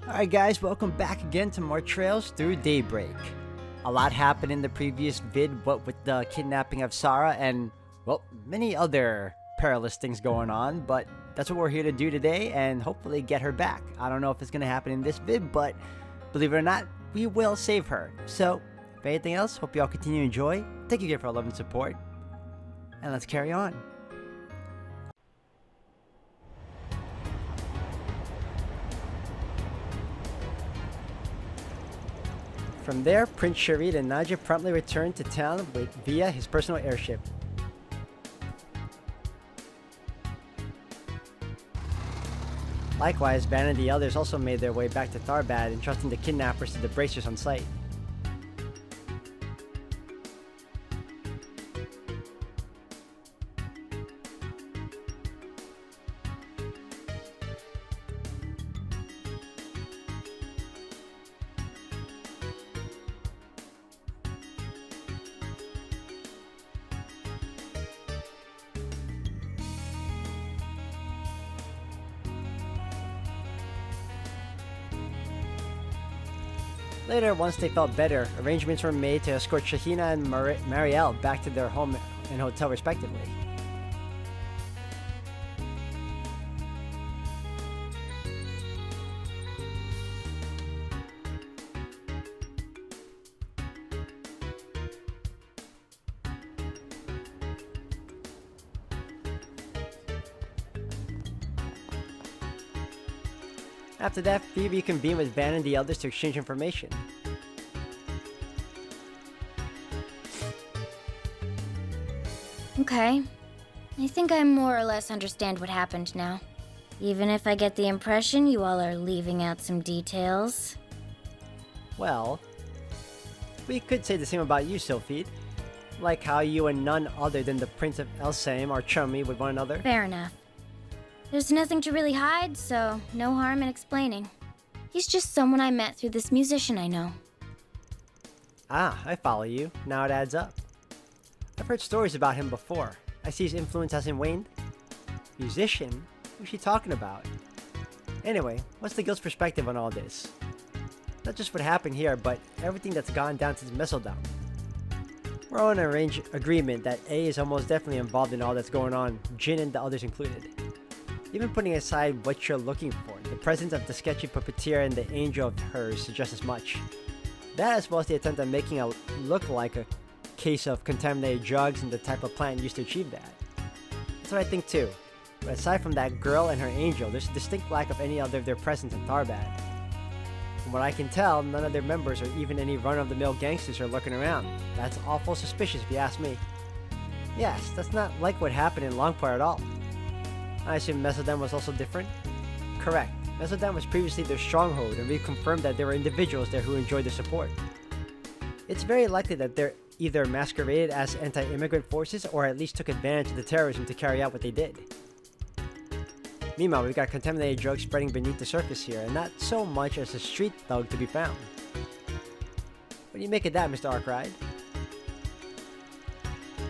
Alright guys, welcome back again to more Trails Through Daybreak. A lot happened in the previous vid, what with the kidnapping of Sarah and, well, many other perilous things going on, but that's what we're here to do today and hopefully get her back. I don't know if it's going to happen in this vid, but believe it or not, we will save her. So, if anything else, hope you all continue to enjoy. Thank you again for all love and support, and let's carry on. From there, Prince Sharid and Nadia promptly returned to town via his personal airship. Likewise, Van and the others also made their way back to Tharbad, entrusting the kidnappers to the bracers on site. Later, once they felt better, arrangements were made to escort Shahina and Marielle back to their home and hotel respectively. After that, Phoebe convened with Van and the others to exchange information. Okay. I think I more or less understand what happened now. Even if I get the impression you all are leaving out some details. Well, we could say the same about you, Sylphide. Like how you and none other than the Prince of Elsaim are chummy with one another. Fair enough. There's nothing to really hide, so no harm in explaining. He's just someone I met through this musician I know. Ah, I follow you. Now it adds up. I've heard stories about him before. I see his influence hasn't waned. Musician? Who's she talking about? Anyway, what's the guild's perspective on all this? Not just what happened here, but everything that's gone down since Messeldom. We're on an agreement that A is almost definitely involved in all that's going on, Jin and the others included. Even putting aside what you're looking for, the presence of the sketchy puppeteer and the angel of hers suggests as much. That as well as the attempt at making it look like a case of contaminated drugs and the type of plant used to achieve that. That's what I think too. But aside from that girl and her angel, there's a distinct lack of any other of their presence in Tharbad. From what I can tell, none of their members or even any run-of-the-mill gangsters are lurking around. That's awful suspicious if you ask me. Yes, that's not like what happened in Longport at all. I assume Messeldom was also different? Correct. Messeldom was previously their stronghold, and we confirmed that there were individuals there who enjoyed their support. It's very likely that they're either masqueraded as anti-immigrant forces or at least took advantage of the terrorism to carry out what they did. Meanwhile, we've got contaminated drugs spreading beneath the surface here, and not so much as a street thug to be found. What do you make of that, Mr. Arkwright?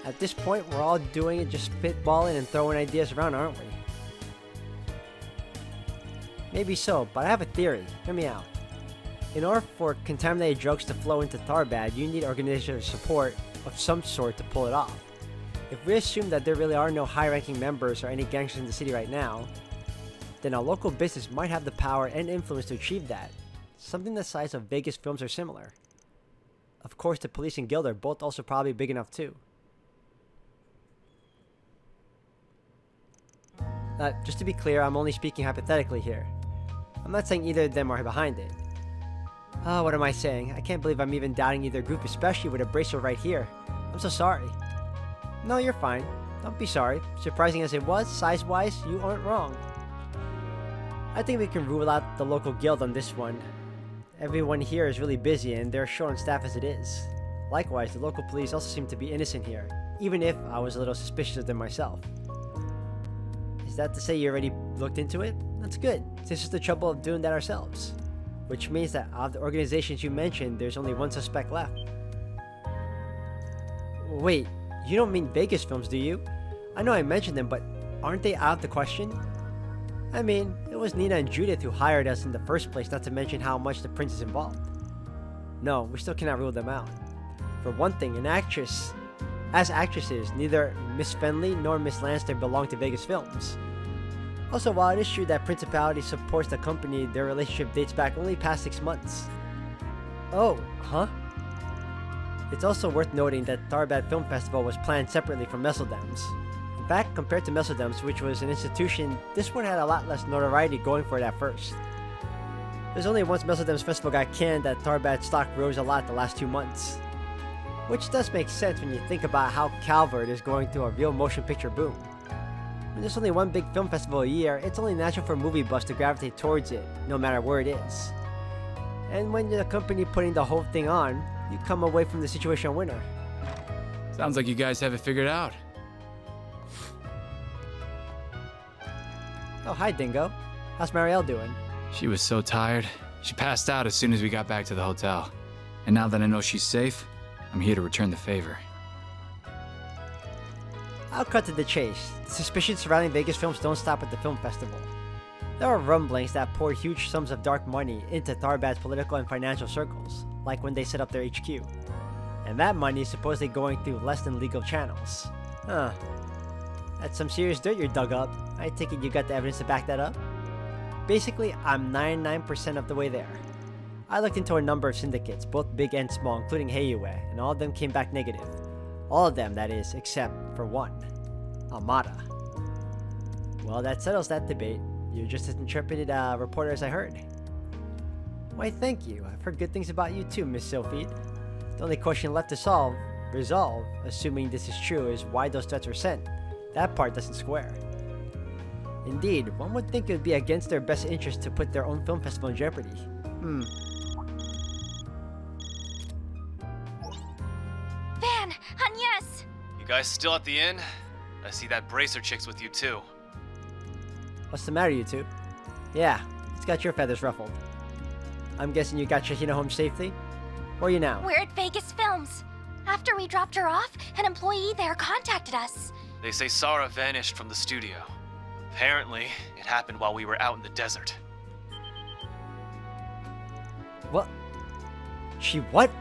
At this point, we're all doing it just spitballing and throwing ideas around, aren't we? Maybe so, but I have a theory. Hear me out. In order for contaminated drugs to flow into Tharbad, you need organizational support of some sort to pull it off. If we assume that there really are no high-ranking members or any gangsters in the city right now, then a local business might have the power and influence to achieve that. Something the size of Vegas films are similar. Of course, the police and guild are both also probably big enough too. Just to be clear, I'm only speaking hypothetically here. I'm not saying either of them are behind it. Oh, what am I saying? I can't believe I'm even doubting either group, especially with a bracelet right here. I'm so sorry. No, you're fine. Don't be sorry. Surprising as it was, size-wise, you aren't wrong. I think we can rule out the local guild on this one. Everyone here is really busy and they're short on staff as it is. Likewise, the local police also seem to be innocent here, even if I was a little suspicious of them myself. Is that to say you already looked into it? That's good. This is the trouble of doing that ourselves. Which means that out of the organizations you mentioned, there's only one suspect left. Wait, you don't mean Vegas films, do you? I know I mentioned them, but aren't they out of the question? I mean, it It was Nina and Judith who hired us in the first place, not to mention how much the prince is involved. No, we still cannot rule them out. For one thing, as actresses, neither Miss Fenley nor Miss Lanster belong to Vegas Films. Also, while it is true that Principality supports the company, their relationship dates back only past 6 months. Oh, huh? It's also worth noting that Tharbad Film Festival was planned separately from Messeldam's. In fact, compared to Messeldam's, which was an institution, this one had a lot less notoriety going for it at first. It was only once Messeldam's festival got canned that Tharbad's stock rose a lot the last 2 months. Which does make sense when you think about how Calvert is going through a real motion picture boom. When there's only one big film festival a year, it's only natural for movie buffs to gravitate towards it, no matter where it is. And when you're the company putting the whole thing on, you come away from the situation a winner. Sounds like you guys have it figured out. Oh, hi Dingo. How's Marielle doing? She was so tired. She passed out as soon as we got back to the hotel. And now that I know she's safe, I'm here to return the favor. I'll cut to the chase. The suspicions surrounding Vegas Films don't stop at the film festival. There are rumblings that pour huge sums of dark money into Tharbad's political and financial circles, like when they set up their HQ. And that money is supposedly going through less than legal channels. Huh. That's some serious dirt you dug up. I take it you got the evidence to back that up? Basically, I'm 99% of the way there. I looked into a number of syndicates, both big and small, including Heiyue, and all of them came back negative. All of them, that is, except for one. Amada. Well, that settles that debate. You're just as intrepid a reporter as I heard. Why, thank you. I've heard good things about you too, Miss Sophie. The only question left to resolve, assuming this is true, is why those threats were sent. That part doesn't square. Indeed, one would think it would be against their best interest to put their own film festival in jeopardy. Van, Agnes! You guys still at the inn? I see that bracer chick's with you too. What's the matter, you two? Yeah, it's got your feathers ruffled. I'm guessing you got Shahina home safely? Where are you now? We're at Vegas Films. After we dropped her off, an employee there contacted us. They say Sarah vanished from the studio. Apparently, it happened while we were out in the desert. What? She what?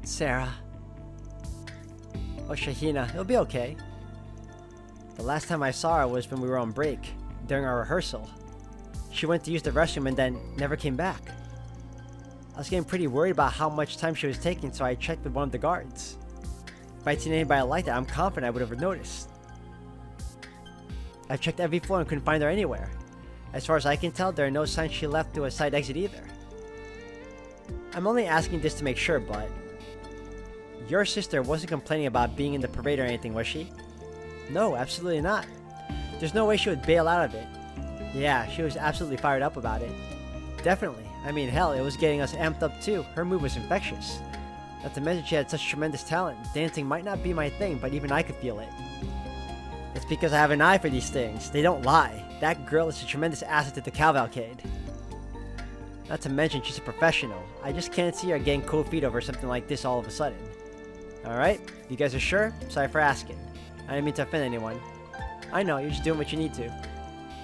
Sarah. Oh, Shahina, it'll be okay. The last time I saw her was when we were on break, during our rehearsal. She went to use the restroom and then never came back. I was getting pretty worried about how much time she was taking, so I checked with one of the guards. If I'd seen anybody like that, I'm confident I would have noticed. I've checked every floor and couldn't find her anywhere. As far as I can tell, there are no signs she left through a side exit either. I'm only asking this to make sure, but... Your sister wasn't complaining about being in the parade or anything, was she? No, absolutely not. There's no way she would bail out of it. Yeah, she was absolutely fired up about it. Definitely. I mean, hell, it was getting us amped up too. Her mood was infectious. Not to mention she had such tremendous talent. Dancing might not be my thing, but even I could feel it. It's because I have an eye for these things. They don't lie. That girl is a tremendous asset to the cavalcade. Not to mention she's a professional. I just can't see her getting cold feet over something like this all of a sudden. Alright, you guys are sure? Sorry for asking. I didn't mean to offend anyone. I know, you're just doing what you need to.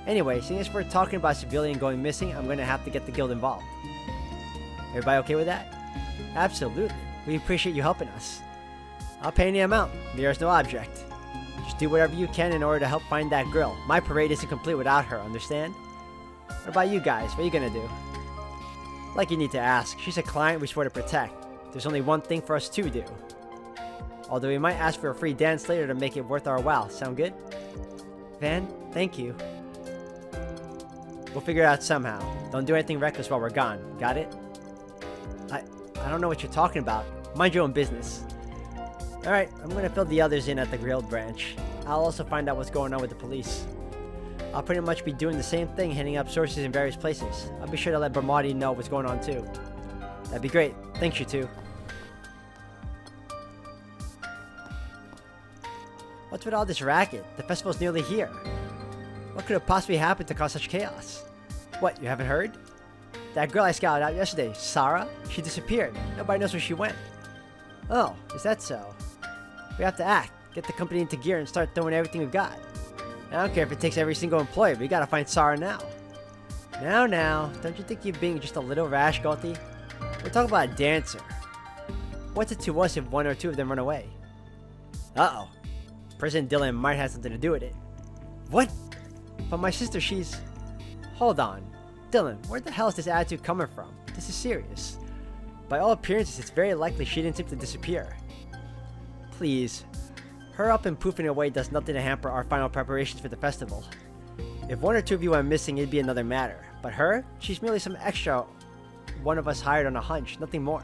Anyway, seeing as we're talking about a civilian going missing, I'm gonna have to get the guild involved. Everybody okay with that? Absolutely. We appreciate you helping us. I'll pay any amount. There's no object. Just do whatever you can in order to help find that girl. My parade isn't complete without her, understand? What about you guys? What are you gonna do? Like you need to ask. She's a client we swore to protect. There's only one thing for us to do. Although we might ask for a free dance later to make it worth our while. Sound good? Van, thank you. We'll figure it out somehow. Don't do anything reckless while we're gone. Got it? I don't know what you're talking about. Mind your own business. Alright, I'm gonna fill the others in at the Guild branch. I'll also find out what's going on with the police. I'll pretty much be doing the same thing, hitting up sources in various places. I'll be sure to let Bramati know what's going on too. That'd be great. Thanks, you two. What's with all this racket? The festival's nearly here. What could have possibly happened to cause such chaos? What, you haven't heard? That girl I scouted out yesterday, Sarah, she disappeared. Nobody knows where she went. Oh, is that so? We have to act, get the company into gear, and start throwing everything we've got. I don't care if it takes every single employee, we gotta find Sarah now. Now, don't you think you're being just a little rash, Gotti? We're talking about a dancer. What's it to us if one or two of them run away? Uh-oh. President Dylan might have something to do with it. What? But my sister, she's... Hold on. Dylan, where the hell is this attitude coming from? This is serious. By all appearances, it's very likely she didn't simply disappear. Please. Her up and poofing away does nothing to hamper our final preparations for the festival. If one or two of you went missing, it'd be another matter. But her? She's merely some extra one of us hired on a hunch, nothing more.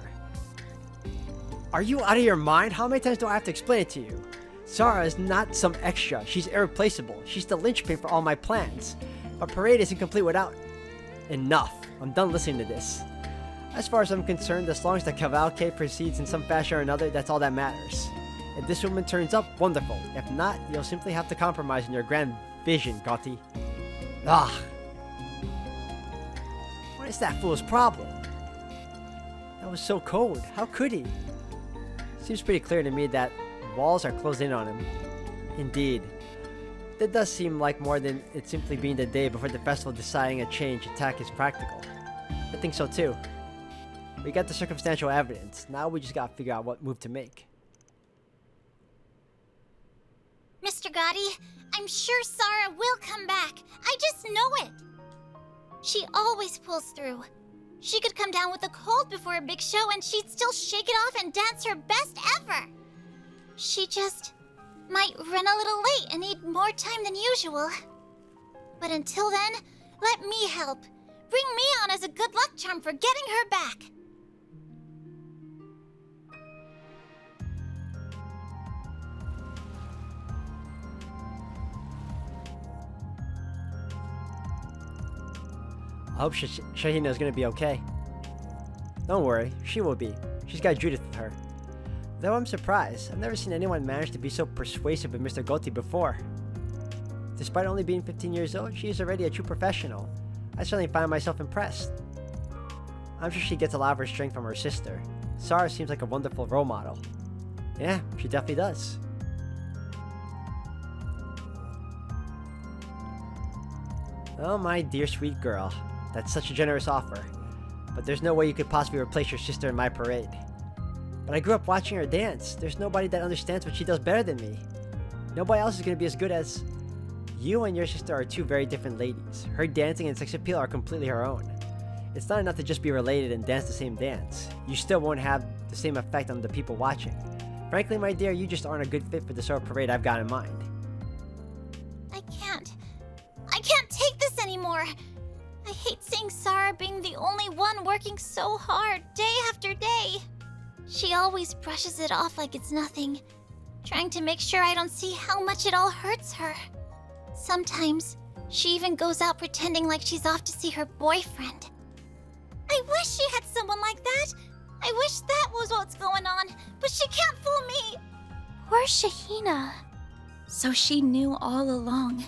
Are you out of your mind? How many times do I have to explain it to you? Sarah is not some extra. She's irreplaceable. She's the linchpin for all my plans. My parade isn't complete without... Enough. I'm done listening to this. As far as I'm concerned, as long as the cavalcade proceeds in some fashion or another, that's all that matters. If this woman turns up, wonderful. If not, you'll simply have to compromise on your grand vision, Gotti. Ah. What is that fool's problem? That was so cold. How could he? Seems pretty clear to me that walls are closed in on him. Indeed. That does seem like more than it simply being the day before the festival deciding a change attack is practical. I think so too. We got the circumstantial evidence. Now we just gotta figure out what move to make. Mr. Gotti, I'm sure Sarah will come back. I just know it. She always pulls through. She could come down with a cold before a big show and she'd still shake it off and dance her best ever. She just might run a little late and need more time than usual. But until then, let me help. Bring me on as a good luck charm for getting her back. I hope Shahina is gonna be okay. Don't worry, she will be. She's got Judith with her. Though I'm surprised, I've never seen anyone manage to be so persuasive with Mr. Gotti before. Despite only being 15 years old, she is already a true professional. I certainly find myself impressed. I'm sure she gets a lot of her strength from her sister. Sarah seems like a wonderful role model. Yeah, she definitely does. Oh, my dear sweet girl. That's such a generous offer. But there's no way you could possibly replace your sister in my parade. But I grew up watching her dance. There's nobody that understands what she does better than me. Nobody else is going to be as good as... You and your sister are two very different ladies. Her dancing and sex appeal are completely her own. It's not enough to just be related and dance the same dance. You still won't have the same effect on the people watching. Frankly, my dear, you just aren't a good fit for the sort of parade I've got in mind. I can't take this anymore. I hate seeing Sarah being the only one working so hard day after day. She always brushes it off like it's nothing, trying to make sure I don't see how much it all hurts her. Sometimes, she even goes out pretending like she's off to see her boyfriend. I wish she had someone like that. I wish that was what's going on, but she can't fool me. Poor Shahina. So she knew all along.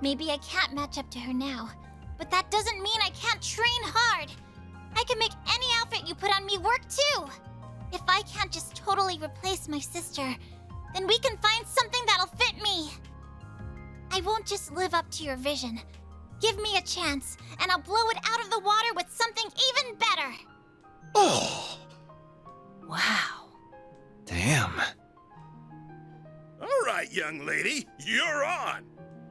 Maybe I can't match up to her now, but that doesn't mean I can't train hard. I can make any outfit you put on me work too. If I can't just totally replace my sister, then we can find something that'll fit me. I won't just live up to your vision. Give me a chance, and I'll blow it out of the water with something even better. Oh, Wow. damn. All right, young lady, you're on.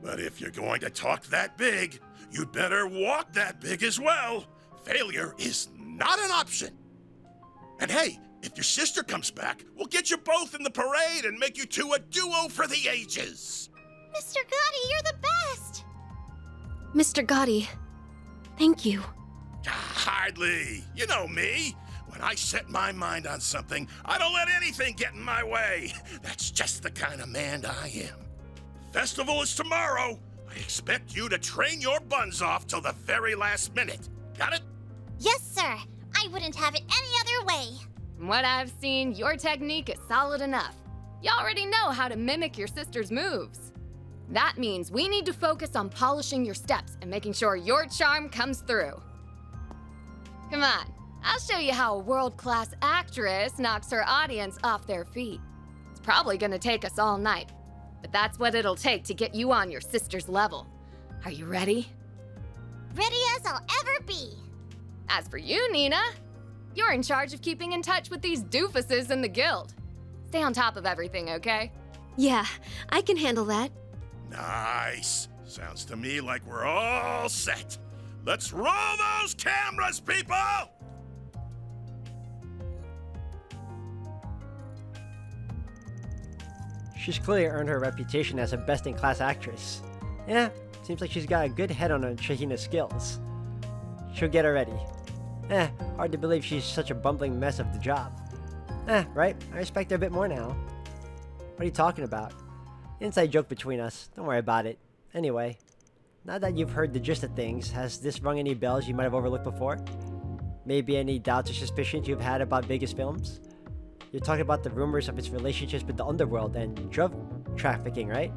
But if you're going to talk that big, you'd better walk that big as well. Failure is not an option. And hey, if your sister comes back, we'll get you both in the parade and make you two a duo for the ages. Mr. Gotti, you're the best. Mr. Gotti, thank you. Hardly. You know me. When I set my mind on something, I don't let anything get in my way. That's just the kind of man I am. Festival is tomorrow. I expect you to train your buns off till the very last minute. Got it? Yes, sir. I wouldn't have it any other way. From what I've seen, your technique is solid enough. You already know how to mimic your sister's moves. That means we need to focus on polishing your steps and making sure your charm comes through. Come on, I'll show you how a world-class actress knocks her audience off their feet. It's probably gonna take us all night, but that's what it'll take to get you on your sister's level. Are you ready? Ready as I'll ever be. As for you, Nina, you're in charge of keeping in touch with these doofuses in the guild. Stay on top of everything, okay? Yeah, I can handle that. Nice. Sounds to me like we're all set. Let's roll those cameras, people! She's clearly earned her reputation as a best-in-class actress. Yeah, seems like she's got a good head on her Shahina's skills. She'll get her ready. Hard to believe she's such a bumbling mess of the job. Right? I respect her a bit more now. What are you talking about? Inside joke between us. Don't worry about it. Anyway, now that you've heard the gist of things, has this rung any bells you might have overlooked before? Maybe any doubts or suspicions you've had about Vegas Films? You're talking about the rumors of its relationships with the underworld and drug trafficking, right?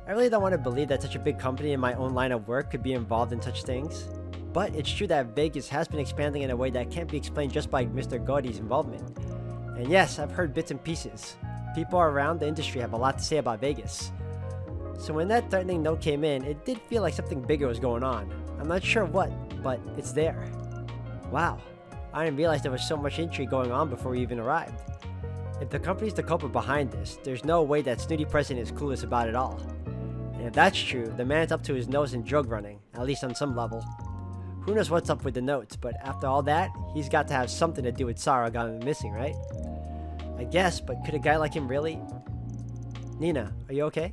I really don't want to believe that such a big company in my own line of work could be involved in such things. But it's true that Vegas has been expanding in a way that can't be explained just by Mr. Gaudi's involvement. And yes, I've heard bits and pieces. People around the industry have a lot to say about Vegas. So when that threatening note came in, it did feel like something bigger was going on. I'm not sure what, but it's there. Wow, I didn't realize there was so much intrigue going on before we even arrived. If the company's the culprit behind this, there's no way that snooty president is clueless about it all. And if that's true, the man's up to his nose in drug running, at least on some level. Who knows what's up with the notes, but after all that, he's got to have something to do with Sarah going missing, right? I guess, but could a guy like him really? Nina, are you okay?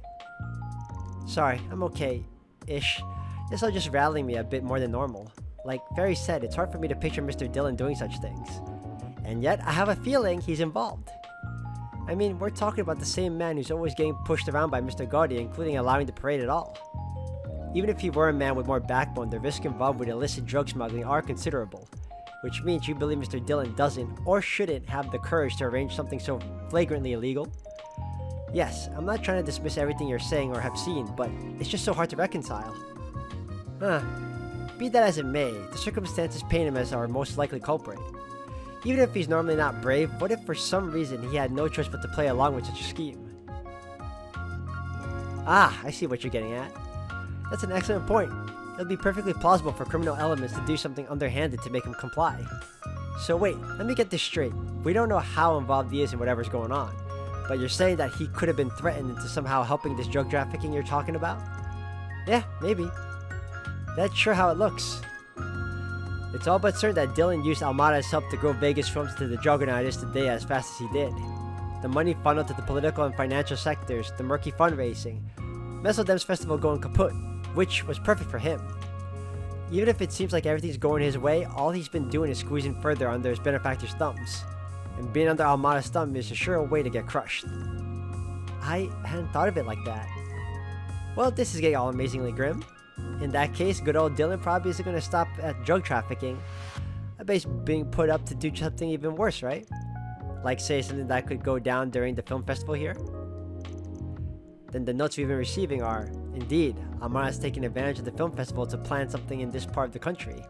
Sorry, I'm okay-ish. This all just rattling me a bit more than normal. Like Ferry said, it's hard for me to picture Mr. Dillon doing such things. And yet, I have a feeling he's involved. I mean, we're talking about the same man who's always getting pushed around by Mr. Gaudi, including allowing the parade at all. Even if he were a man with more backbone, the risks involved with illicit drug smuggling are considerable. Which means you believe Mr. Dillon doesn't, or shouldn't, have the courage to arrange something so flagrantly illegal? Yes, I'm not trying to dismiss everything you're saying or have seen, but it's just so hard to reconcile. Be that as it may, the circumstances paint him as our most likely culprit. Even if he's normally not brave, what if for some reason he had no choice but to play along with such a scheme? I see what you're getting at. That's an excellent point. It would be perfectly plausible for criminal elements to do something underhanded to make him comply. So wait, let me get this straight. We don't know how involved he is in whatever's going on, but you're saying that he could have been threatened into somehow helping this drug trafficking you're talking about? Yeah, maybe. That's sure how it looks. It's all but certain that Dillon used Almada's help to grow Vegas Films to the juggernaut it is today as fast as he did. The money funneled to the political and financial sectors, the murky fundraising, Mesodem's festival going kaput, which was perfect for him. Even if it seems like everything's going his way, all he's been doing is squeezing further under his benefactor's thumbs. And being under Almada's thumb is a sure way to get crushed. I hadn't thought of it like that. Well, this is getting all amazingly grim. In that case, good old Dillon probably isn't going to stop at drug trafficking. I bet he's being put up to do something even worse, right? Like say something that could go down during the film festival here? Then the notes we've been receiving are, indeed, Amara's taking advantage of the film festival to plan something in this part of the country.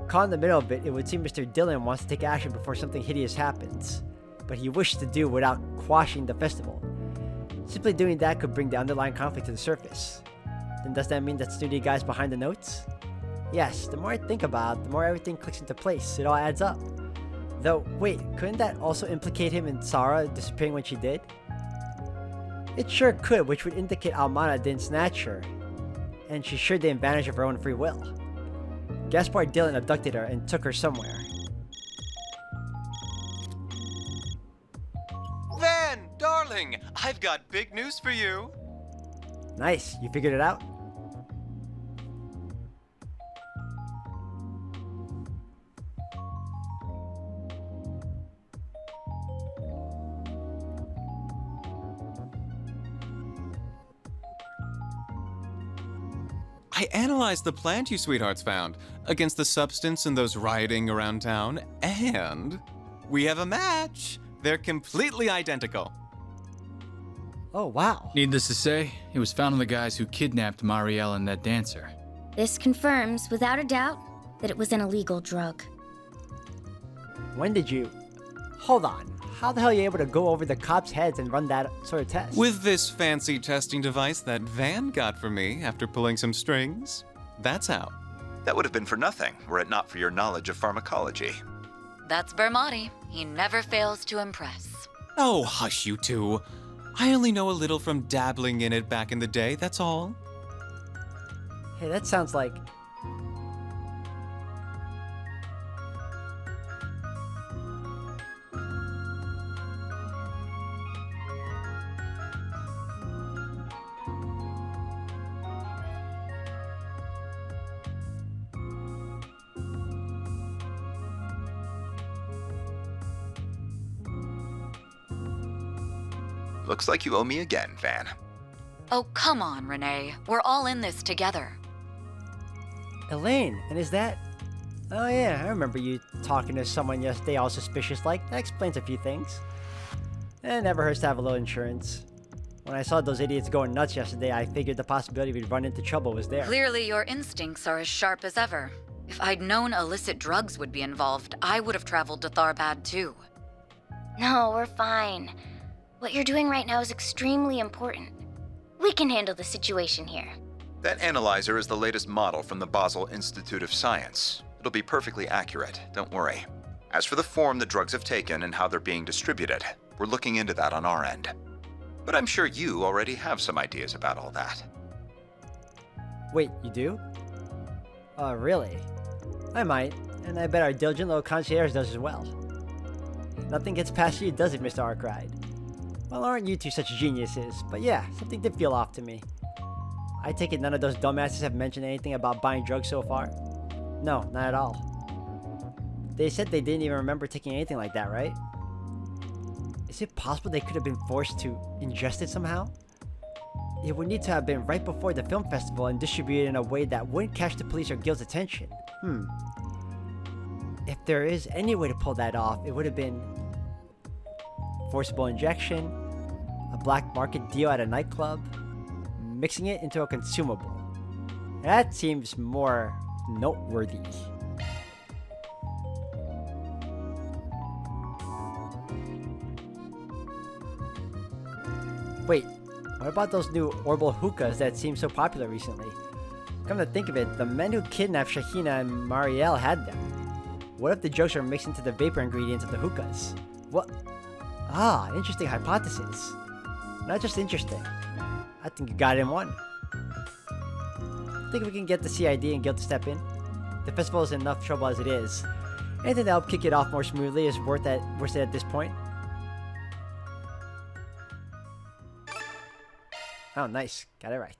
Caught in the middle of it, it would seem Mr. Dillon wants to take action before something hideous happens, but he wishes to do without quashing the festival. Simply doing that could bring the underlying conflict to the surface. Then does that mean that snooty guy's behind the notes? Yes, the more I think about it, the more everything clicks into place. It all adds up. Though, wait, couldn't that also implicate him in Sarah disappearing when she did? It sure could, which would indicate Almada didn't snatch her, and she sure did advantage of her own free will. Gaspar Dillon abducted her and took her somewhere. Van, darling, I've got big news for you. Nice, you figured it out? I analyzed the plant you sweethearts found against the substance in those rioting around town, and we have a match. They're completely identical. Oh, wow. Needless to say, it was found on the guys who kidnapped Marielle and that dancer. This confirms, without a doubt, that it was an illegal drug. When did you... Hold on. How the hell are you able to go over the cops' heads and run that sort of test? With this fancy testing device that Van got for me after pulling some strings, that's how. That would have been for nothing, were it not for your knowledge of pharmacology. That's Bermotti. He never fails to impress. Oh, hush you two. I only know a little from dabbling in it back in the day, that's all. Hey, that sounds like... Looks like you owe me again, Van. Oh, come on, Renee. We're all in this together. Elaine, and is that... Oh yeah, I remember you talking to someone yesterday all suspicious like. That explains a few things. It never hurts to have a little insurance. When I saw those idiots going nuts yesterday, I figured the possibility we'd run into trouble was there. Clearly, your instincts are as sharp as ever. If I'd known illicit drugs would be involved, I would have traveled to Tharbad too. No, we're fine. What you're doing right now is extremely important. We can handle the situation here. That analyzer is the latest model from the Basel Institute of Science. It'll be perfectly accurate, don't worry. As for the form the drugs have taken and how they're being distributed, we're looking into that on our end. But I'm sure you already have some ideas about all that. Wait, you do? Really? I might, and I bet our diligent little concierge does as well. Nothing gets past you, does it, Mr. Arkwright? Well, aren't you two such geniuses? But yeah, something did feel off to me. I take it none of those dumbasses have mentioned anything about buying drugs so far? No, not at all. They said they didn't even remember taking anything like that, right? Is it possible they could have been forced to ingest it somehow? It would need to have been right before the film festival and distributed in a way that wouldn't catch the police or guild's attention. If there is any way to pull that off, it would have been forcible injection, a black market deal at a nightclub, mixing it into a consumable. That seems more noteworthy. Wait, what about those new Orbal hookahs that seem so popular recently? Come to think of it, the men who kidnapped Shahina and Marielle had them. What if the drugs are mixed into the vapor ingredients of the hookahs? What? Ah, interesting hypothesis. Not just interesting. I think you got it in one. Think we can get the CID and Guild to step in? The festival is in enough trouble as it is. Anything to help kick it off more smoothly is worth it at this point. Oh, nice. Got it right.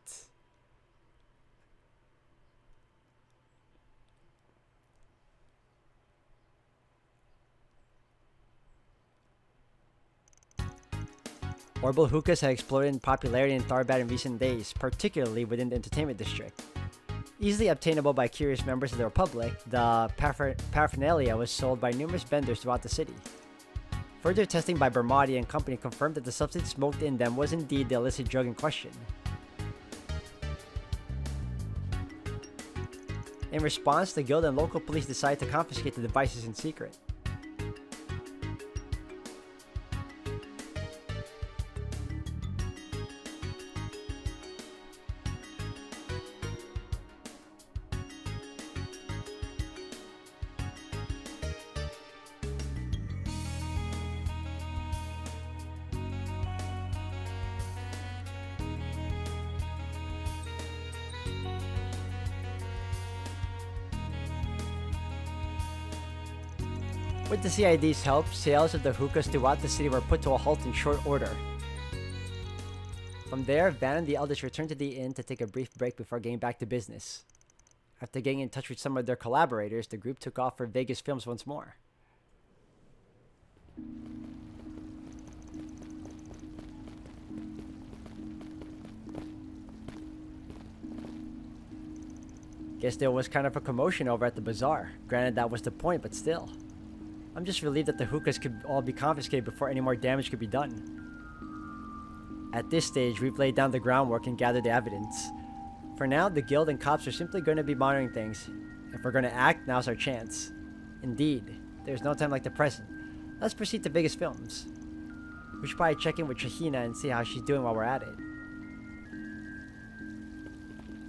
Orbal hookahs have exploded in popularity in Tharbad in recent days, particularly within the entertainment district. Easily obtainable by curious members of the Republic, the paraphernalia was sold by numerous vendors throughout the city. Further testing by Bermotti and company confirmed that the substance smoked in them was indeed the illicit drug in question. In response, the guild and local police decided to confiscate the devices in secret. With the CID's help, sales of the hookahs throughout the city were put to a halt in short order. From there, Van and the elders returned to the inn to take a brief break before getting back to business. After getting in touch with some of their collaborators, the group took off for Vegas Films once more. Guess there was kind of a commotion over at the bazaar. Granted, that was the point, but still. I'm just relieved that the hookahs could all be confiscated before any more damage could be done. At this stage, we've laid down the groundwork and gathered the evidence. For now, the guild and cops are simply going to be monitoring things. If we're going to act, now's our chance. Indeed, there's no time like the present. Let's proceed to biggest films. We should probably check in with Shahina and see how she's doing while we're at it.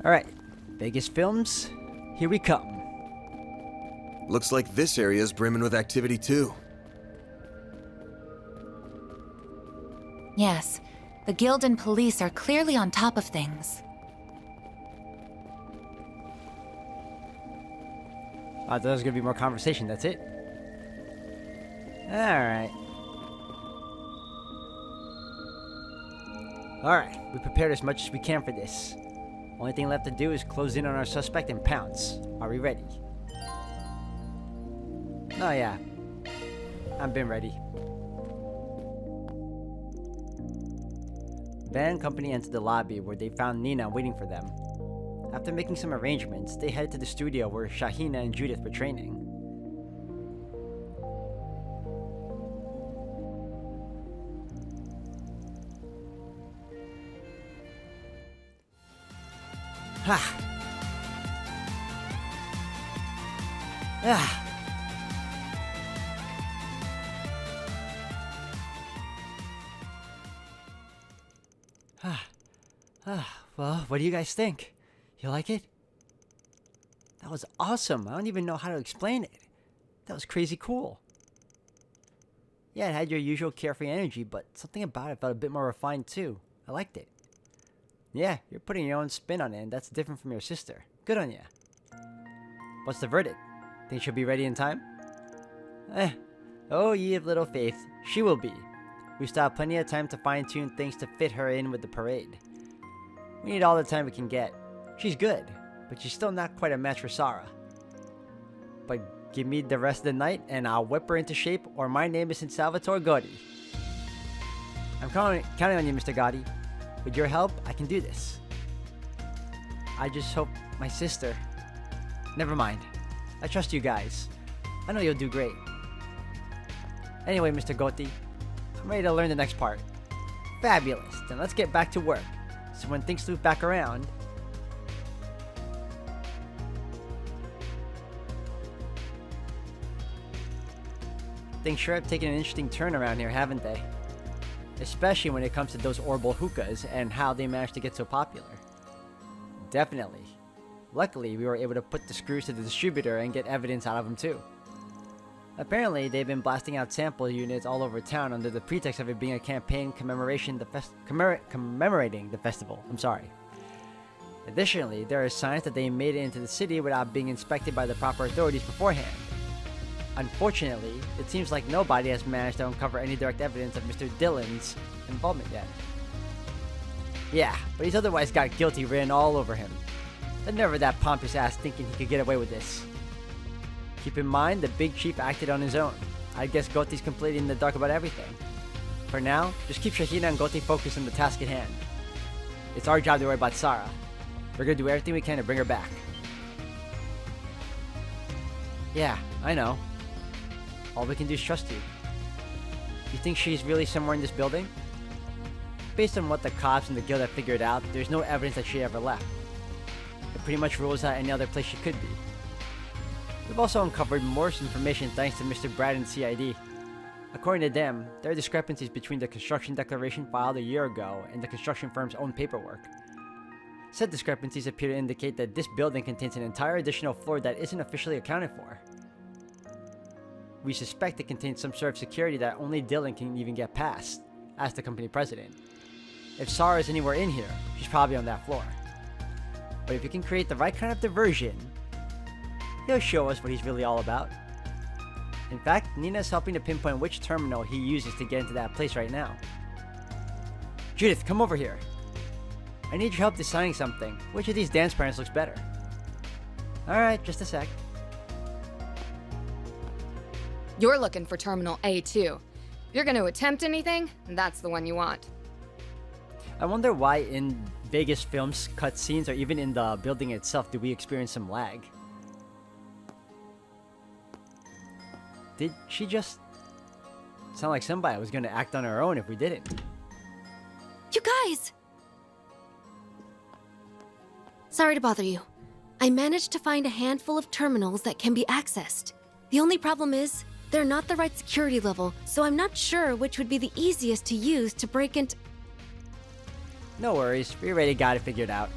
Alright, biggest films, here we come. Looks like this area is brimming with activity too. Yes, the guild and police are clearly on top of things. I thought there was going to be more conversation, that's it. Alright. Alright, we prepared as much as we can for this. Only thing left to do is close in on our suspect and pounce. Are we ready? Oh yeah. I've been ready. Van and company entered the lobby where they found Nina waiting for them. After making some arrangements, they headed to the studio where Shahina and Judith were training. Ha! Ah! Well, what do you guys think? You like it? That was awesome. I don't even know how to explain it. That was crazy cool. Yeah, it had your usual carefree energy, but something about it felt a bit more refined too. I liked it. Yeah, you're putting your own spin on it, and that's different from your sister. Good on ya. What's the verdict? Think she'll be ready in time? Oh, ye of little faith. She will be. We still have plenty of time to fine-tune things to fit her in with the parade. We need all the time we can get. She's good, but she's still not quite a match for Sarah. But give me the rest of the night, and I'll whip her into shape, or my name isn't Salvatore Gotti. I'm counting on you, Mr. Gotti. With your help, I can do this. I just hope my sister... Never mind. I trust you guys. I know you'll do great. Anyway, Mr. Gotti, I'm ready to learn the next part. Fabulous. Then let's get back to work. So when things loop back around... Things sure have taken an interesting turn around here, haven't they? Especially when it comes to those orbital hookahs and how they managed to get so popular. Definitely. Luckily, we were able to put the screws to the distributor and get evidence out of them too. Apparently, they've been blasting out sample units all over town under the pretext of it being a campaign commemorating the festival. Additionally, there are signs that they made it into the city without being inspected by the proper authorities beforehand. Unfortunately, it seems like nobody has managed to uncover any direct evidence of Mr. Dillon's involvement yet. Yeah, but he's otherwise got guilty written all over him. But never that pompous ass thinking he could get away with this. Keep in mind, the big chief acted on his own. I guess Gotti's completely in the dark about everything. For now, just keep Shahina and Gotti focused on the task at hand. It's our job to worry about Sarah. We're gonna do everything we can to bring her back. Yeah, I know. All we can do is trust you. You think she's really somewhere in this building? Based on what the cops and the guild have figured out, there's no evidence that she ever left. It pretty much rules out any other place she could be. We've also uncovered more information thanks to Mr. Brad and CID. According to them, there are discrepancies between the construction declaration filed a year ago and the construction firm's own paperwork. Said discrepancies appear to indicate that this building contains an entire additional floor that isn't officially accounted for. We suspect it contains some sort of security that only Dillon can even get past, as the company president. If Sarah is anywhere in here, she's probably on that floor. But if you can create the right kind of diversion, he'll show us what he's really all about. In fact, Nina's helping to pinpoint which terminal he uses to get into that place right now. Judith, come over here. I need your help deciding something. Which of these dance parents looks better? Alright, just a sec. You're looking for Terminal A2. If you're going to attempt anything, that's the one you want. I wonder why in Vegas films, cutscenes, or even in the building itself, do we experience some lag? Did she just sound like somebody was gonna act on her own if we didn't? You guys! Sorry to bother you. I managed to find a handful of terminals that can be accessed. The only problem is, they're not the right security level, so I'm not sure which would be the easiest to use to break into... No worries, we already got it figured out.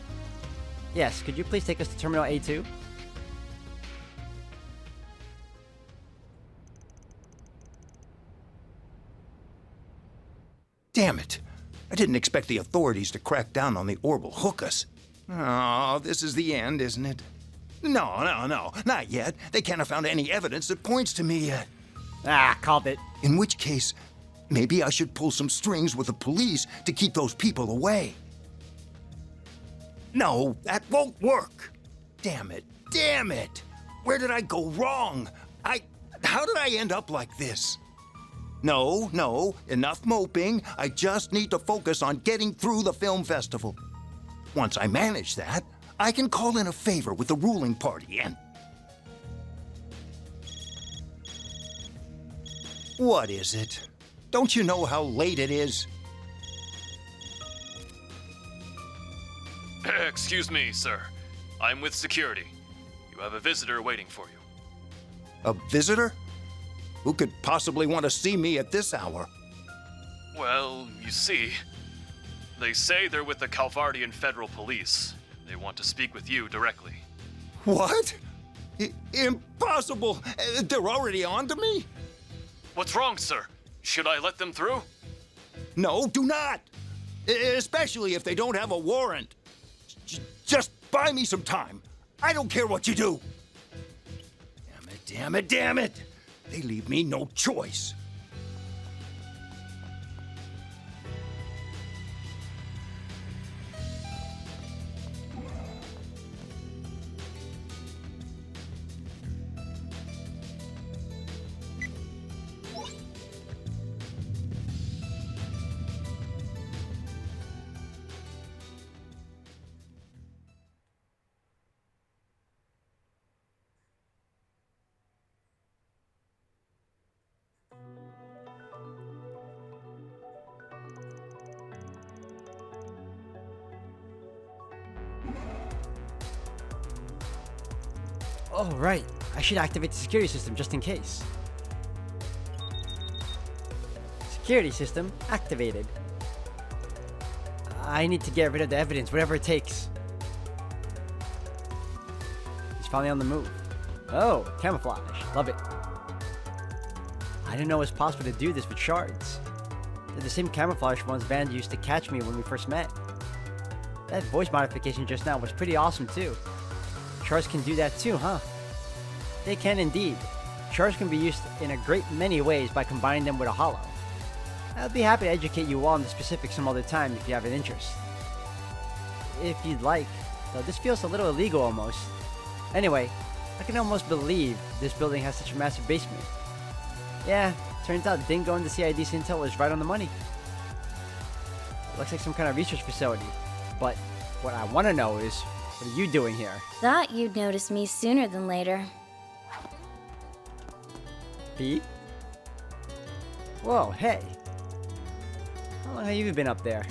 Yes, could you please take us to Terminal A2? Damn it. I didn't expect the authorities to crack down on the orbital hookers. Oh, this is the end, isn't it? No, not yet. They can't have found any evidence that points to me yet. Ah, called it. In which case, maybe I should pull some strings with the police to keep those people away. No, that won't work. Damn it. Where did I go wrong? How did I end up like this? No, enough moping. I just need to focus on getting through the film festival. Once I manage that, I can call in a favor with the ruling party and... What is it? Don't you know how late it is? Excuse me, sir. I'm with security. You have a visitor waiting for you. A visitor? Who could possibly want to see me at this hour? Well, you see, they say they're with the Calvardian Federal Police. They want to speak with you directly. What? Impossible! They're already on to me? What's wrong, sir? Should I let them through? No, do not! Especially if they don't have a warrant. Just buy me some time. I don't care what you do. Damn it! They leave me no choice. Oh, right. I should activate the security system just in case. Security system activated. I need to get rid of the evidence, whatever it takes. He's finally on the move. Oh, camouflage. Love it. I didn't know it was possible to do this with shards. They're the same camouflage ones Van used to catch me when we first met. That voice modification just now was pretty awesome too. Shards can do that too, huh? They can indeed. Shards can be used in a great many ways by combining them with a hollow. I'll be happy to educate you all on the specifics some other time if you have an interest. If you'd like, though this feels a little illegal almost. Anyway, I can almost believe this building has such a massive basement. Yeah, turns out Dingo and the CID's intel was right on the money. It looks like some kind of research facility. But what I want to know is, what are you doing here? Thought you'd notice me sooner than later. Pete? Whoa, hey. How long have you been up there?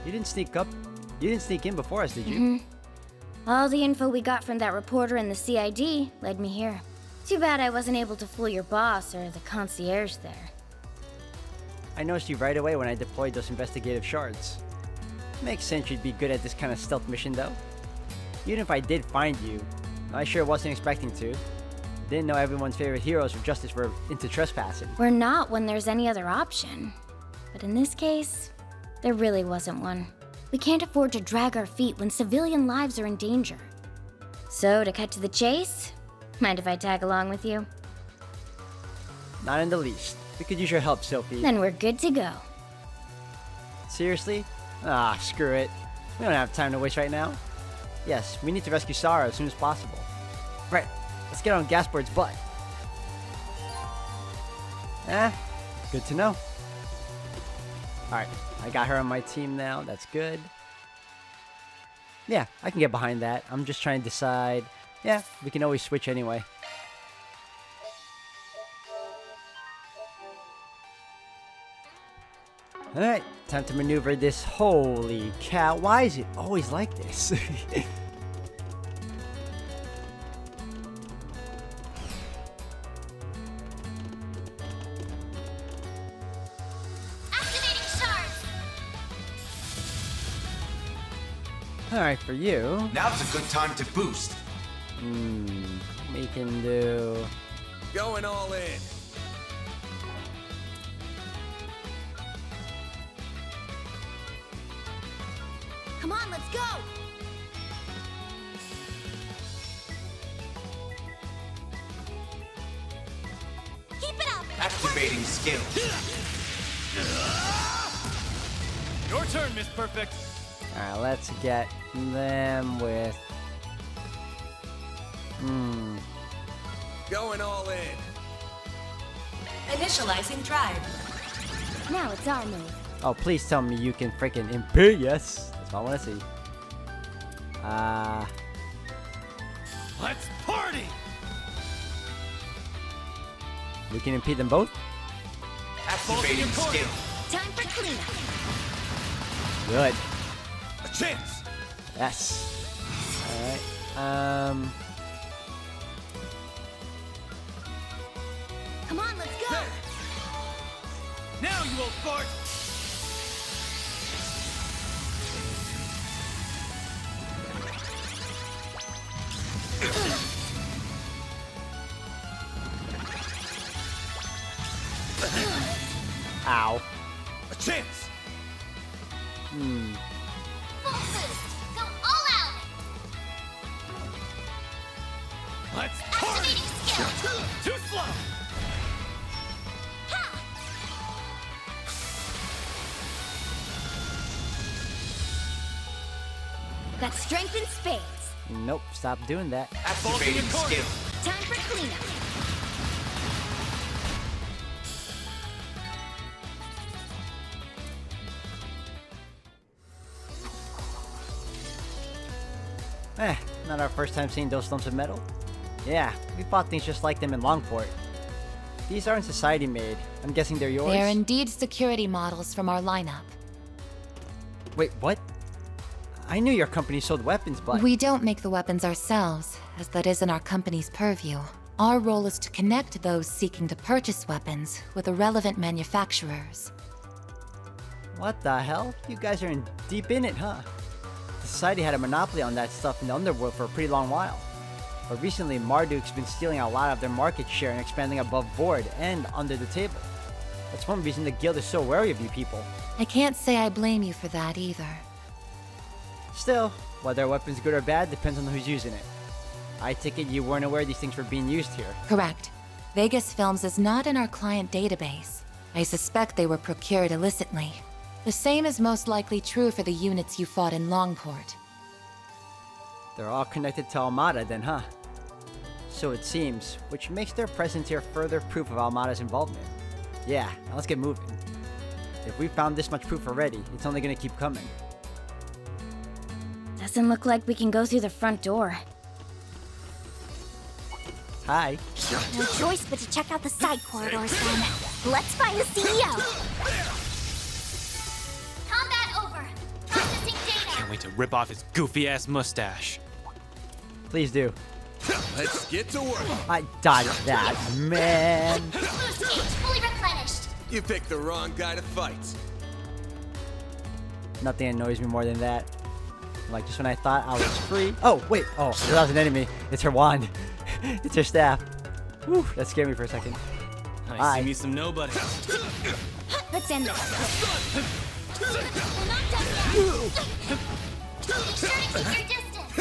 You didn't sneak in before us, did you? All the info we got from that reporter in the CID led me here. Too bad I wasn't able to fool your boss or the concierge there. I noticed you right away when I deployed those investigative shards. Makes sense you'd be good at this kind of stealth mission though. Even if I did find you, I sure wasn't expecting to. Didn't know everyone's favorite heroes of justice were into trespassing. We're not when there's any other option. But in this case, there really wasn't one. We can't afford to drag our feet when civilian lives are in danger. So, to cut to the chase, mind if I tag along with you? Not in the least. We could use your help, Sophie. Then we're good to go. Seriously? Ah, screw it. We don't have time to waste right now. Yes, we need to rescue Sarah as soon as possible. Right, let's get on Gasboard's butt. Good to know. Alright, I got her on my team now, that's good. Yeah, I can get behind that. I'm just trying to decide. Yeah, we can always switch anyway. Alright, time to maneuver this. Holy cow, why is it always like this? Alright, for you. Now's a good time to boost. We can do... Going all in. Come on, let's go! Keep it up! Activating skill. Your turn, Miss Perfect. Alright, let's get them with... Going all in. Initializing drive. Now it's our move. Oh, please tell me you can freaking impede. Yes, that's what I want to see. Let's party! We can impede them both? Activating skill. Time for cleanup. Good. A chance! Yes. Alright. Come on, let's go! Now you old fart! Ow. A chance! Full boost! Go all out! Let's party! Activating skill! Too slow! Got strength in spades. Nope, stop doing that. Activating skill. Time for cleanup. Not our first time seeing those lumps of metal. Yeah, we fought things just like them in Longport. These aren't society made. I'm guessing they're yours? They're indeed security models from our lineup. Wait, what? I knew your company sold weapons, but... We don't make the weapons ourselves, as that isn't our company's purview. Our role is to connect those seeking to purchase weapons with the relevant manufacturers. What the hell? You guys are deep in it, huh? Society had a monopoly on that stuff in the underworld for a pretty long while. But recently, Marduk's been stealing a lot of their market share and expanding above board and under the table. That's one reason the guild is so wary of you people. I can't say I blame you for that either. Still, whether a weapon's good or bad depends on who's using it. I take it you weren't aware these things were being used here. Correct. Vegas Films is not in our client database. I suspect they were procured illicitly. The same is most likely true for the units you fought in Longport. They're all connected to Almada then, huh? So it seems, which makes their presence here further proof of Almada's involvement. Yeah, now let's get moving. If we found this much proof already, it's only gonna keep coming. Doesn't look like we can go through the front door. Hi. No choice but to check out the side corridors then. Let's find the CEO! Combat over! Processing data! Can't wait to rip off his goofy-ass mustache. Please do. Let's get to work. I dodged that, man. Boost gauge fully replenished! You picked the wrong guy to fight. Nothing annoys me more than that. Like, just when I thought I was free. Oh, wait. Oh, that was an enemy. It's her wand. It's her staff. Whew, that scared me for a second. I see me some nobody. Let's end this. We're not done yet! Be sure to keep your distance!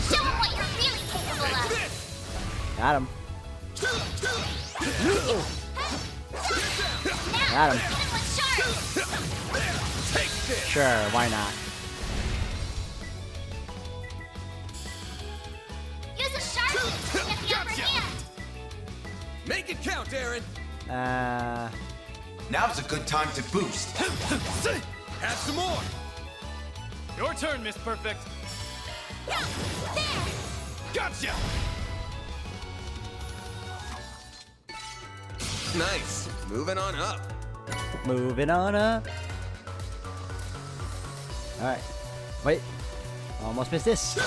Show them what you're really capable of! Got him. Now, Got him. hit him with sharp! Sure, why not? Use a sharp to get the upper hand! Make it count, Aaron. Now's a good time to boost. Have some more! Your turn, Miss Perfect. Yeah, there! Gotcha! Nice. Moving on up. Moving on up. Alright. Wait. Almost missed this.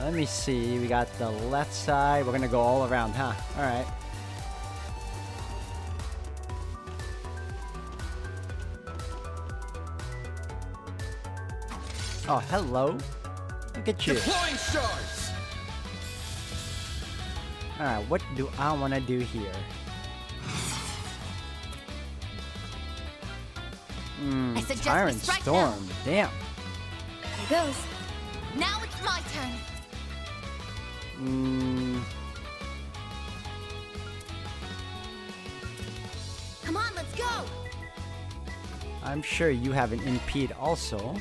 Let me see. We got the left side. We're gonna go all around, huh? Alright. Oh, hello. Look at you. Deploying stars. Alright, what do I want to do here? I suggest we Tyrant strike Storm. Damn. Here goes. Now it's my turn. Come on, let's go. I'm sure you have an impede also.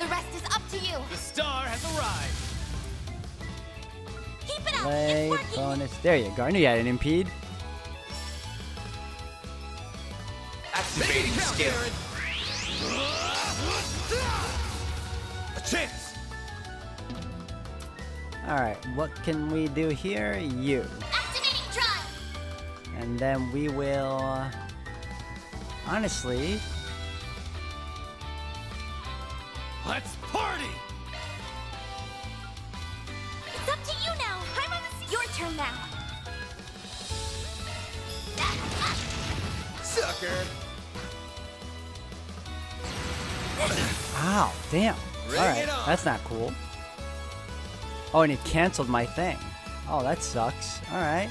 The rest is up to you. The star has arrived. Keep it up. Play It's working. bonus. There you go. I knew you had an impede. Activating skill. A chance. Alright, what can we do here? You. Activating drive. And then we will... Honestly... Let's party! It's up to you now. I'm on the Your turn now. Sucker. Ow, damn. Bring Alright, it on. that's not cool. Oh, and he canceled my thing. Oh, that sucks. Alright.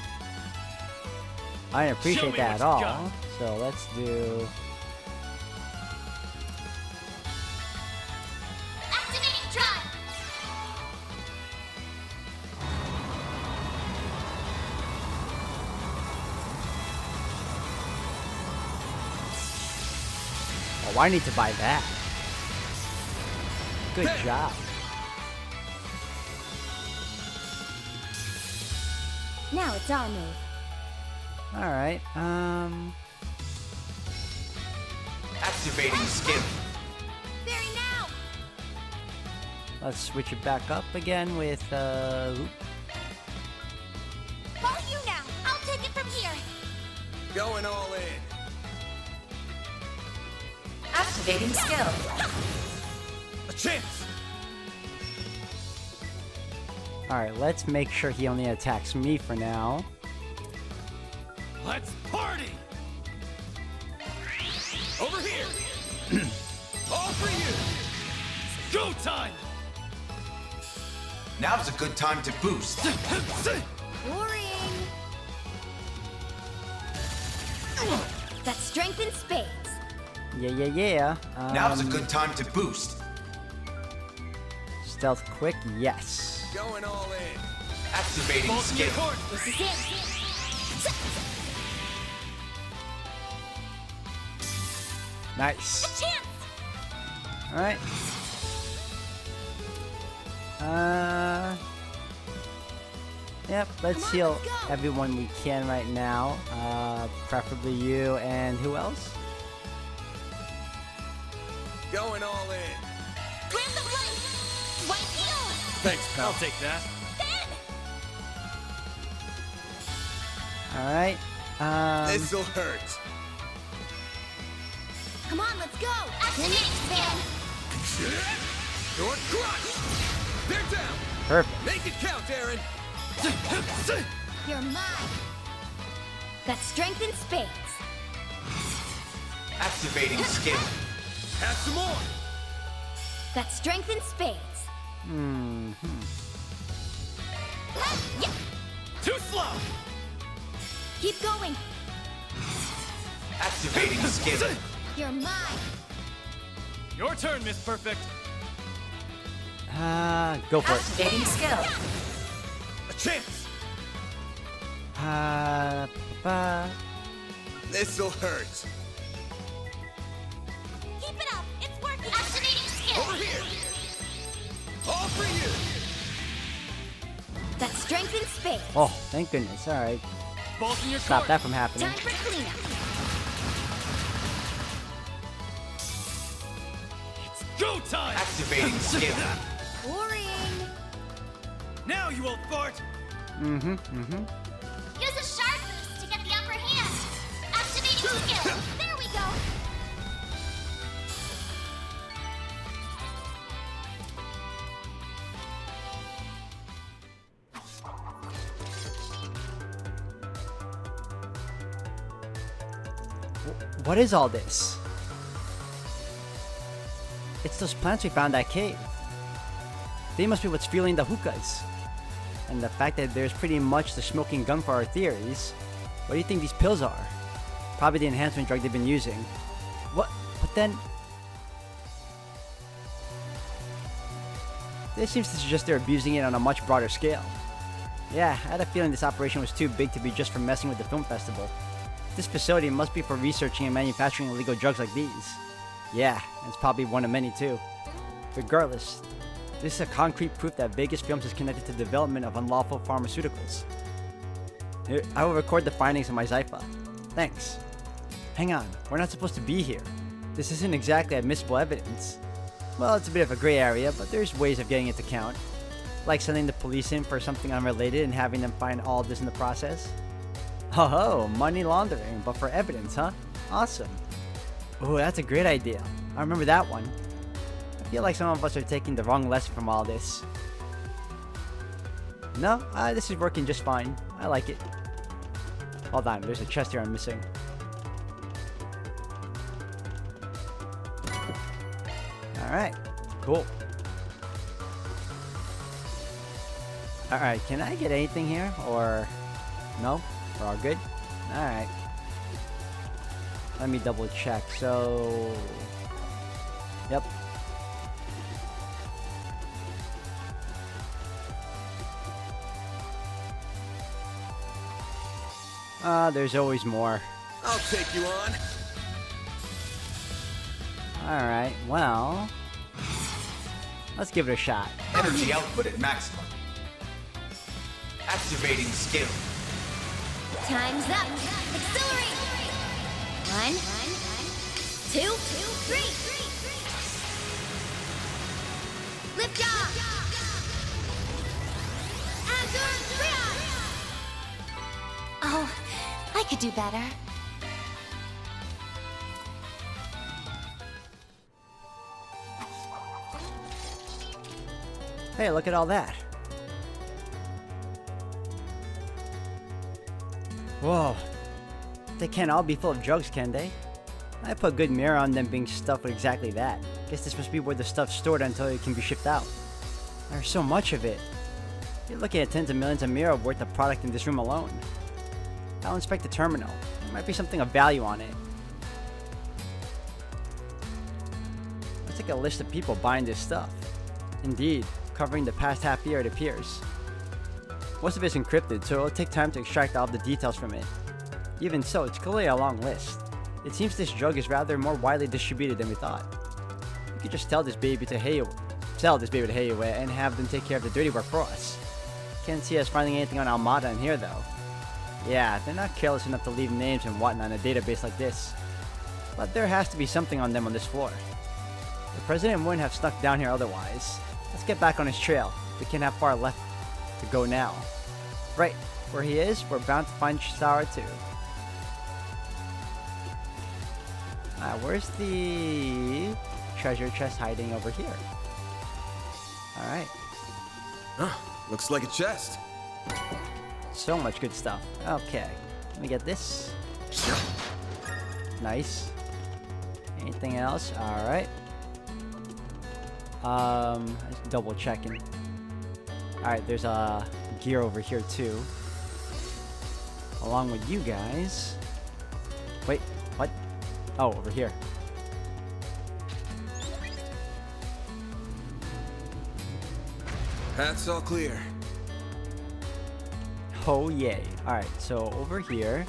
I didn't Show appreciate me that at what you all. got. So let's do... Activating drive. Oh, I need to buy that. Good job. Now it's our move. Alright, Activating skill. Very now. let's switch it back up again with, oop. All you now. I'll take it from here. Going all in. Activating skill. A chance. Alright, let's make sure he only attacks me for now. Let's party! Over here. All for you. Go time! Now's a good time to boost. Boring. That's strength in spades. Yeah. Now's a good time to boost. Stealth quick, yes. Going all in. Activating Balls in your skill. court. This is it. Nice. Chance. Alright. Yep, let's heal everyone we can right now. Preferably you and who else? Going all in. Grab the right. White heel. Thanks, pal. I'll take that. Alright. This'll hurt. Come on, let's go. Activating skill. Your crush. They're down. Perfect. Make it count, Aaron. You're mine. That's strength in spades. Activating skill. Have some more. That's strength in spades. Too slow! Keep going. Activating skill. You're mine. Your turn, Miss Perfect. Go for it. Activating skill. A chance. This'll hurt. Keep it up. It's working. Activating skill. Over here. All for you. That's strength in spades. Oh, thank goodness. Alright. Balls in your Stop court. that from happening. Time for cleanup. Go time! Activating skill. Boring. Now you won't fart! Use a sharp boost to get the upper hand. Activating skill. There we go. What is all this? It's those plants we found at cave. They must be what's fueling the hookahs. And the fact that there's pretty much the smoking gun for our theories. What do you think these pills are? Probably the enhancement drug they've been using. What? But then... This seems to suggest they're abusing it on a much broader scale. Yeah, I had a feeling this operation was too big to be just for messing with the film festival. This facility must be for researching and manufacturing illegal drugs like these. Yeah, and it's probably one of many too. Regardless, this is a concrete proof that Vegas Films is connected to the development of unlawful pharmaceuticals. Here, I will record the findings in my Zypha. Thanks. Hang on, we're not supposed to be here. This isn't exactly admissible evidence. Well, it's a bit of a gray area, but there's ways of getting it to count. Like sending the police in for something unrelated and having them find all of this in the process. Oh, money laundering, but for evidence, huh? Awesome. Ooh, that's a great idea. I remember that one. I feel like some of us are taking the wrong lesson from all this. No, this is working just fine. I like it. Hold on, there's a chest here I'm missing. Alright, cool. Alright, can I get anything here? Or... no? We're all good? Alright. Let me double check. So... Yep. There's always more. I'll take you on. Alright, well... let's give it a shot. Energy output at maximum. Activating skill. Time's up. Accelerate. 1, 2, 3. Lift off. Oh, I could do better. Hey, look at all that. Whoa. They can't all be full of drugs, can they? I put a good mirror on them being stuffed with exactly that. Guess this must be where the stuff's stored until it can be shipped out. There's so much of it. You're looking at tens of millions of mirror worth of product in this room alone. I'll inspect the terminal. There might be something of value on it. Let's take a list of people buying this stuff. Indeed, covering the past half year it appears. Most of it's encrypted, so it'll take time to extract all the details from it. Even so, it's clearly a long list. It seems this drug is rather more widely distributed than we thought. We could just sell this baby to Heiwa and have them take care of the dirty work for us. Can't see us finding anything on Almada in here though. Yeah, they're not careless enough to leave names and whatnot in a database like this. But there has to be something on them on this floor. The president wouldn't have snuck down here otherwise. Let's get back on his trail. We can't have far left to go now. Right, where he is, we're bound to find Sarah too. Where's the treasure chest hiding over here? Alright. Looks like a chest. So much good stuff. Okay. Let me get this. Nice. Anything else? Alright. Just double checking. Alright, there's a gear over here too. Along with you guys. Wait, what? Oh, over here. Path's all clear. Oh yay. Alright, so over here.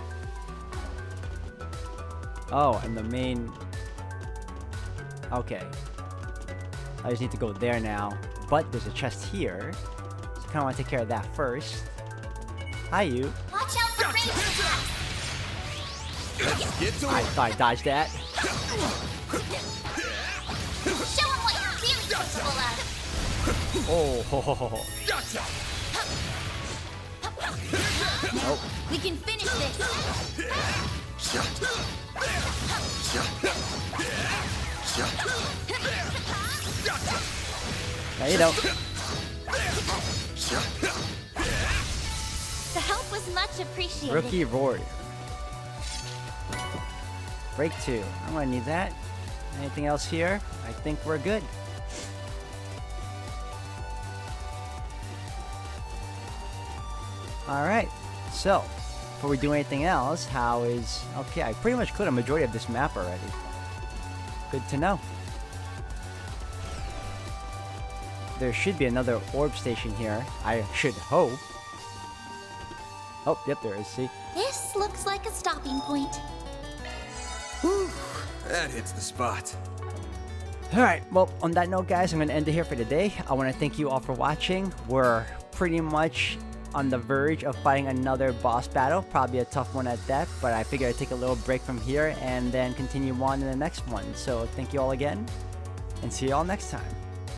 Oh, and the main... Okay. I just need to go there now. But there's a chest here. So I kinda wanna take care of that first. Hi, you. Watch out for ranged attacks. Get to I thought I dodged that. Show 'em what you're comfortable at. Oh, ho, ho, ho, ho. Now, we can finish this. Now you don't. The help was much appreciated. Rookie Rory. Break 2. I'm gonna need that. Anything else here? I think we're good. Alright, so before we do anything else, how is... Okay, I pretty much cleared a majority of this map already. Good to know. There should be another orb station here. I should hope. Oh, yep, there is. See? This looks like a stopping point. Whew, that hits the spot. Alright, well, on that note, guys, I'm going to end it here for today. I want to thank you all for watching. We're pretty much on the verge of fighting another boss battle. Probably a tough one at that, but I figured I'd take a little break from here and then continue on in the next one. So thank you all again, and see you all next time.